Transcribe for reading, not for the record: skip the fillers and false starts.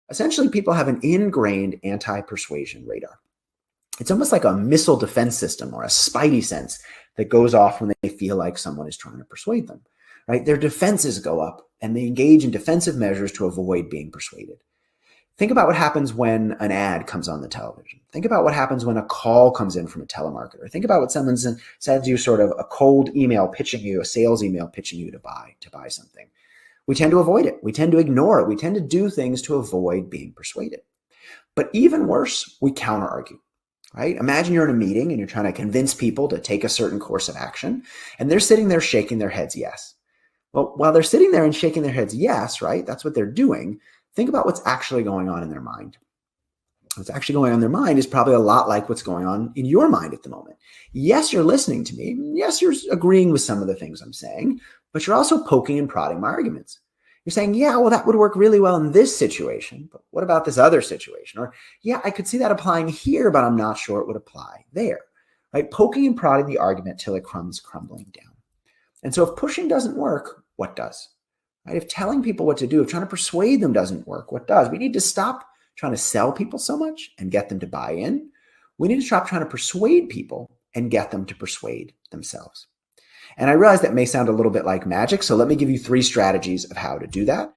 Essentially, people have an ingrained anti-persuasion radar. It's almost like a missile defense system or a spidey sense that goes off when they feel like someone is trying to persuade them, right? Their defenses go up and they engage in defensive measures to avoid being persuaded. Think about what happens when an ad comes on the television. Think about what happens when a call comes in from a telemarketer. Think about what someone sends you, sort of a cold email pitching you, a sales email pitching you to buy something. We tend to avoid it. We tend to ignore it. We tend to do things to avoid being persuaded. But even worse, we counter argue. Right? Imagine you're in a meeting and you're trying to convince people to take a certain course of action, and they're sitting there shaking their heads yes. Well, while they're sitting there and shaking their heads yes, right? That's what they're doing. Think about what's actually going on in their mind. What's actually going on in their mind is probably a lot like what's going on in your mind at the moment. Yes, you're listening to me. Yes, you're agreeing with some of the things I'm saying, but you're also poking and prodding my arguments. You're saying, yeah, well, that would work really well in this situation, but what about this other situation? Or, yeah, I could see that applying here, but I'm not sure it would apply there, right? Poking and prodding the argument till it comes crumbling down. And so if pushing doesn't work, what does? Right? If telling people what to do, if trying to persuade them doesn't work, what does? We need to stop trying to sell people so much and get them to buy in. We need to stop trying to persuade people and get them to persuade themselves. And I realize that may sound a little bit like magic, so let me give you 3 strategies of how to do that.